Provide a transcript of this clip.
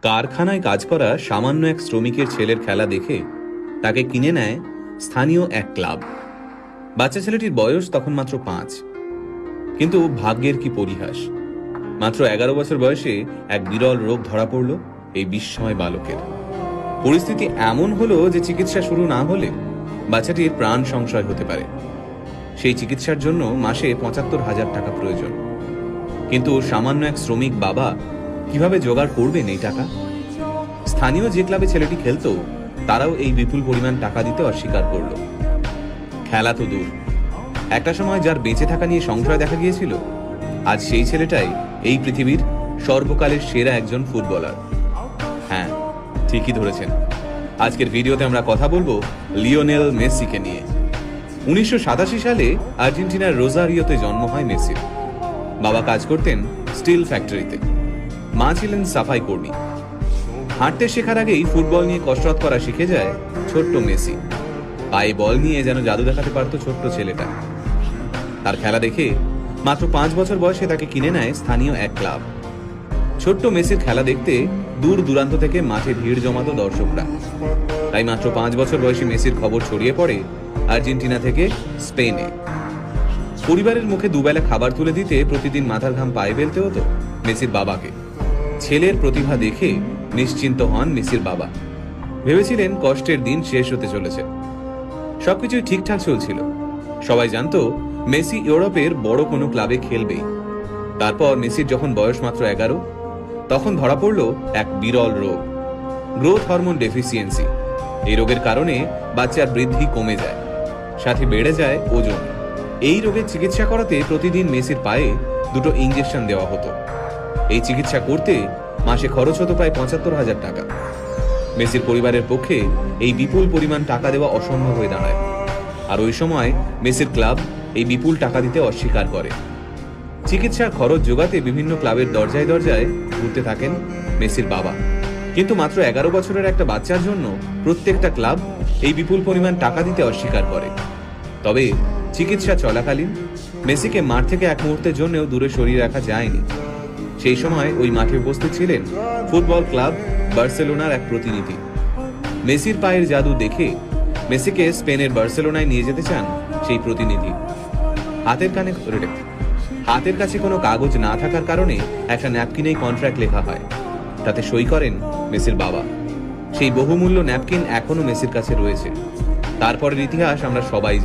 কারখানায় কাজ করা সামান্য এক শ্রমিকের ছেলের খেলা দেখে তাকে কিনে নেয় স্থানীয় এক ক্লাব। বাচ্চা ছেলেটির বয়স তখন মাত্র 5। কিন্তু ভাগ্যের কি পরিহাস, মাত্র 11 বছর বয়সে এক বিরল রোগ ধরা পড়ল এই বিস্ময় বালকের। পরিস্থিতি এমন হলো যে চিকিৎসা শুরু না হলে বাচ্চাটির প্রাণ সংশয় হতে পারে। সেই চিকিৎসার জন্য মাসে 75,000 টাকা প্রয়োজন। কিন্তু সামান্য এক শ্রমিক বাবা কিভাবে জোগাড় করবেন এই টাকা? স্থানীয় যে ক্লাবে ছেলেটি খেলতো তারাও এই বিপুল পরিমাণ টাকা দিতে অস্বীকার করল। খেলা তো দূর, একটা সময় যার বেঁচে থাকা নিয়ে সংশয় দেখা গিয়েছিল, আজ সেই ছেলেটাই এই পৃথিবীর সর্বকালের সেরা একজন ফুটবলার। হ্যাঁ, ঠিকই ধরেছেন। আজকের ভিডিওতে আমরা কথা বলবো লিওনেল মেসিকে নিয়ে। 1987 সালে আর্জেন্টিনার রোজারিওতে জন্ম হয় মেসির। বাবা কাজ করতেন স্টিল ফ্যাক্টরিতে, মা ছিলেন সাফাই কর্মী। হাঁটতে শেখার আগেই ফুটবল নিয়ে কসরত করা শিখে যায় ছোট্ট মেসি। পায়ে বল নিয়ে যেন জাদু দেখাতে পারত ছোট্ট ছেলেটা। তার খেলা দেখে মাত্র 5 বছর বয়সে তাকে কিনে নেয় স্থানীয় এক ক্লাব। ছোট্ট মেসির খেলা দেখতে দূর দূরান্ত থেকে মাঠে ভিড় জমাতো দর্শকরা। তাই মাত্র 5 বছর বয়সী মেসির খবর ছড়িয়ে পড়ে আর্জেন্টিনা থেকে স্পেনে। পরিবারের মুখে দুবেলা খাবার তুলে দিতে প্রতিদিন মাথার ঘাম পায়ে ফেলতে হতো মেসির বাবাকে। ছেলের প্রতিভা দেখে নিশ্চিন্ত হন মেসির বাবা। ভেবেছিলেন কষ্টের দিন শেষ হতে চলেছে। সবকিছুই ঠিকঠাক চলছিল। সবাই জানতো মেসি ইউরোপের বড় কোনো ক্লাবে খেলবেই। তারপর মেসির যখন বয়স মাত্র 11, তখন ধরা পড়ল এক বিরল রোগ, গ্রোথ হরমোন ডেফিসিয়েন্সি। এই রোগের কারণে বাচ্চার বৃদ্ধি কমে যায়, সাথে বেড়ে যায় ওজন। এই রোগের চিকিৎসা করাতে প্রতিদিন মেসির পায়ে 2টো ইঞ্জেকশন দেওয়া হতো। এই চিকিৎসা করতে মাসে খরচ হতো প্রায় 75,000 টাকা। মেসির পরিবারের পক্ষে এই বিপুল পরিমাণ টাকা দেওয়া অসম্ভব হয়ে দাঁড়ায়। আর ওই সময় মেসির ক্লাব এই বিপুল টাকা দিতে অস্বীকার করে। চিকিৎসার খরচ জোগাতে বিভিন্ন ক্লাবের দরজায় দরজায় ঘুরতে থাকেন মেসির বাবা। কিন্তু মাত্র 11 বছরের একটা বাচ্চার জন্য প্রত্যেকটা ক্লাব এই বিপুল পরিমাণ টাকা দিতে অস্বীকার করে। তবে চিকিৎসা চলাকালীন মেসিকে মাঠ থেকে এক মুহূর্তের জন্যও দূরে সরিয়ে রাখা যায়নি। সেই সময় ওই মাঠে উপস্থিত ছিলেন ফুটবল ক্লাব বার্সেলোনার এক প্রতিনিধি। মেসির পায়ের জাদু দেখে মেসিকে স্পেনের বার্সেলোনায় নিয়ে যেতে চান সেই প্রতিনিধি। হাতের কাছে কোনো কাগজ না থাকার কারণে একটা ন্যাপকিনেই কন্ট্রাক্ট লেখা হয়। তাতে সই করেন মেসির বাবা। সেই বহুমূল্য ন্যাপকিন এখনো মেসির কাছে রয়েছে। তারপরের ইতিহাস আমরা সবাই জানি।